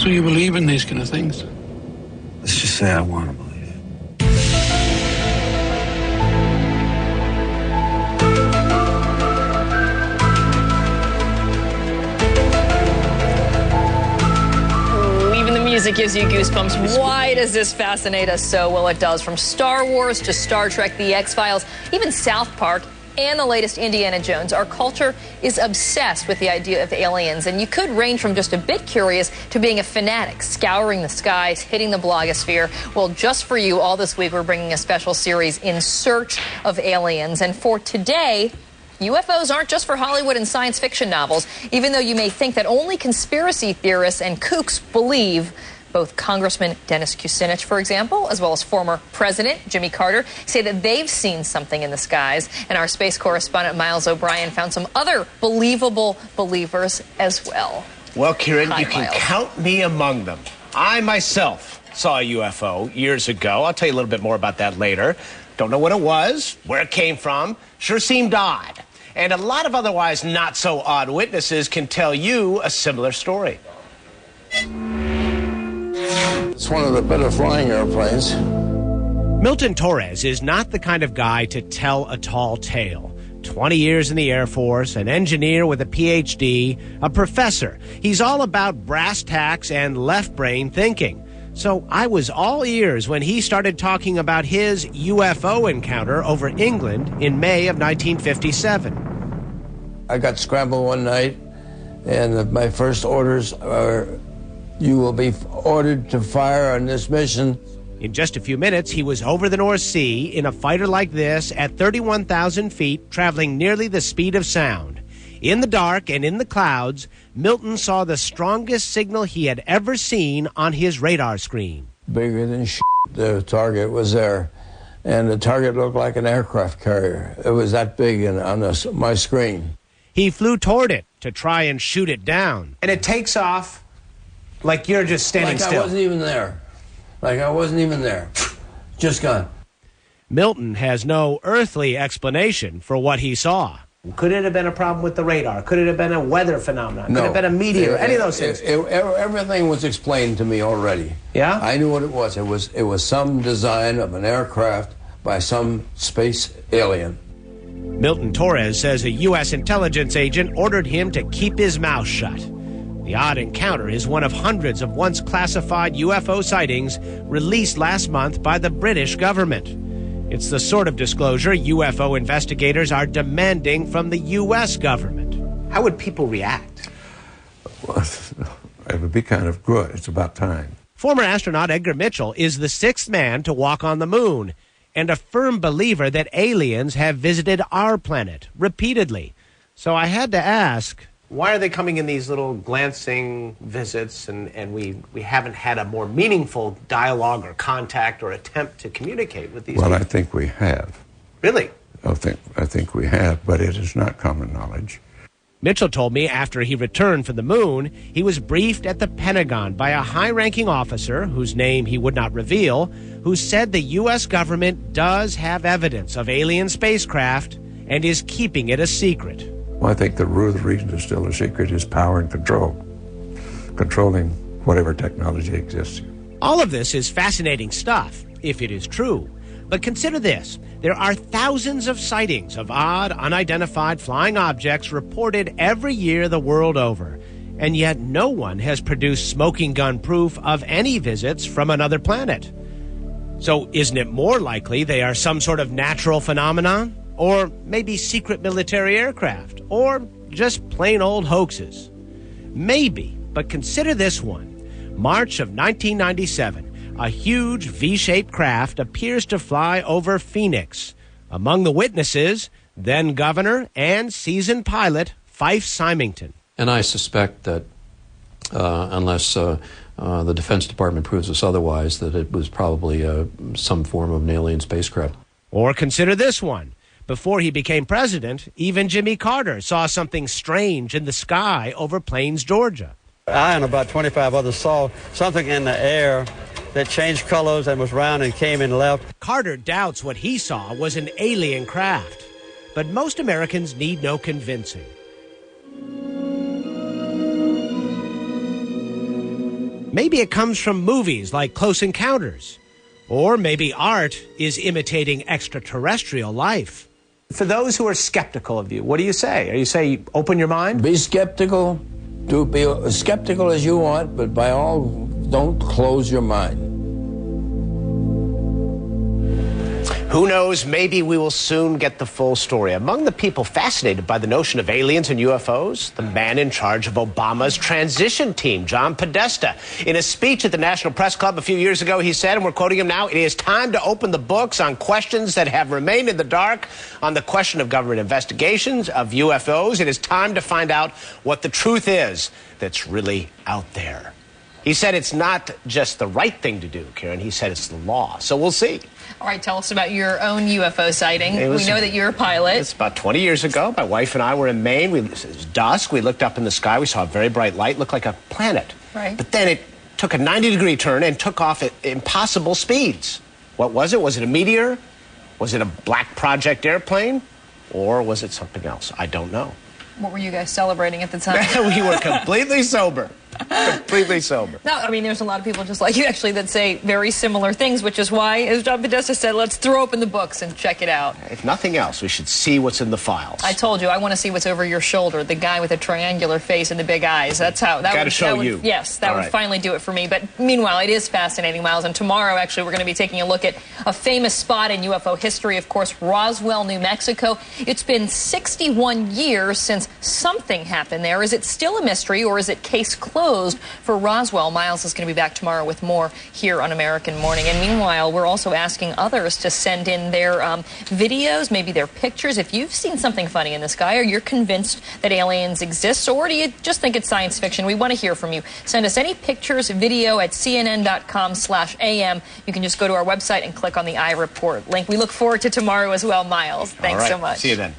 So you believe in these kind of things? Let's just say I want to believe. Even the music gives you goosebumps. Why does this fascinate us so? Well, it does. From Star Wars to Star Trek, The X-Files, even South Park, and the latest Indiana Jones, our culture is obsessed with the idea of aliens, and you could range from just a bit curious to being a fanatic, scouring the skies, hitting the blogosphere. Well, just for you, all this week, we're bringing a special series, In Search of Aliens. And for today, UFOs aren't just for Hollywood and science fiction novels, even though you may think that only conspiracy theorists and kooks believe. Both Congressman Dennis Kucinich, for example, as well as former President Jimmy Carter, say that they've seen something in the skies. And our space correspondent Miles O'Brien found some other believable believers as well. Well, Kieran, Hi, you can Miles. count me among them. I myself saw a UFO years ago. I'll tell you a little bit more about that later. Don't know what it was, where it came from. Sure seemed odd. And a lot of otherwise not so odd witnesses can tell you a similar story. It's one of the better flying airplanes. Milton Torres is not the kind of guy to tell a tall tale. 20 years in the Air Force, an engineer with a PhD, a professor. He's all about brass tacks and left brain thinking. So I was all ears when he started talking about his UFO encounter over England in May of 1957. I got scrambled one night, and my first orders are, you will be ordered to fire on this mission. In just a few minutes, he was over the North Sea in a fighter like this at 31,000 feet, traveling nearly the speed of sound. In the dark and in the clouds, Milton saw the strongest signal he had ever seen on his radar screen. Bigger than shit, the target was there, and the target looked like an aircraft carrier. It was that big on my screen. He flew toward it to try and shoot it down. And it takes off like you're just standing still. I wasn't even there. Like I wasn't even there. Just gone. Milton has no earthly explanation for what he saw. Could it have been a problem with the radar? Could it have been a weather phenomenon? No. Could it have been a meteor? Any of those things? Everything was explained to me already. Yeah? I knew what it was. It was some design of an aircraft by some space alien. Milton Torres says a U.S. intelligence agent ordered him to keep his mouth shut. The odd encounter is one of hundreds of once classified UFO sightings released last month by the British government. It's the sort of disclosure UFO investigators are demanding from the U.S. government. How would people react? Well, it would be kind of good. It's about time. Former astronaut Edgar Mitchell is the sixth man to walk on the moon and a firm believer that aliens have visited our planet repeatedly. So I had to ask, why are they coming in these little glancing visits and we haven't had a more meaningful dialogue or contact or attempt to communicate with these people? Well, I think we have. Really? I think we have, but it is not common knowledge. Mitchell told me after he returned from the moon, he was briefed at the Pentagon by a high-ranking officer, whose name he would not reveal, who said the U.S. government does have evidence of alien spacecraft and is keeping it a secret. Well, I think the reason it's still a secret is power and control, controlling whatever technology exists. All of this is fascinating stuff, if it is true. But consider this. There are thousands of sightings of odd, unidentified flying objects reported every year the world over. And yet no one has produced smoking gun proof of any visits from another planet. So isn't it more likely they are some sort of natural phenomenon? Or maybe secret military aircraft? Or just plain old hoaxes? Maybe, but consider this one. March of 1997. A huge V-shaped craft appears to fly over Phoenix. Among the witnesses, then governor and seasoned pilot Fife Symington. And I suspect that unless the Defense Department proves us otherwise, that it was probably some form of an alien spacecraft. Or consider this one. Before he became president, even Jimmy Carter saw something strange in the sky over Plains, Georgia. I and about 25 others saw something in the air that changed colors and was round and came and left. Carter doubts what he saw was an alien craft, but most Americans need no convincing. Maybe it comes from movies like Close Encounters. Or maybe art is imitating extraterrestrial life. For those who are skeptical of you, what do you say? Are you say open your mind? Be skeptical. Do be as skeptical as you want, but by all, don't close your mind. Who knows, maybe we will soon get the full story. Among the people fascinated by the notion of aliens and UFOs, the man in charge of Obama's transition team, John Podesta. In a speech at the National Press Club a few years ago, he said, and we're quoting him now, "It is time to open the books on questions that have remained in the dark, on the question of government investigations of UFOs. It is time to find out what the truth is that's really out there." He said it's not just the right thing to do, Karen. He said it's the law. So we'll see. All right, tell us about your own UFO sighting. We know that you're a pilot. It's about 20 years ago. My wife and I were in Maine. It was dusk. We looked up in the sky. We saw a very bright light. Looked like a planet. Right. But then it took a 90-degree turn and took off at impossible speeds. What was it? Was it a meteor? Was it a black project airplane? Or was it something else? I don't know. What were you guys celebrating at the time? We were completely sober. Completely sober. No, I mean, there's a lot of people just like you, actually, that say very similar things, which is why, as John Podesta said, let's throw open the books and check it out. If nothing else, we should see what's in the files. I told you, I want to see what's over your shoulder, the guy with a triangular face and the big eyes. That's how that would yes, that would finally do it for me. But meanwhile, it is fascinating, Miles. And tomorrow, actually, we're going to be taking a look at a famous spot in UFO history, of course, Roswell, New Mexico. It's been 61 years since something happened there. Is it still a mystery, or is it case closed for Roswell? Miles is going to be back tomorrow with more here on American Morning. And meanwhile, we're also asking others to send in their videos, maybe their pictures. If you've seen something funny in the sky, or you're convinced that aliens exist, or do you just think it's science fiction? We want to hear from you. Send us any pictures, video at cnn.com/am. You can just go to our website and click on the iReport link. We look forward to tomorrow as well, Miles. Thanks so much. See you then.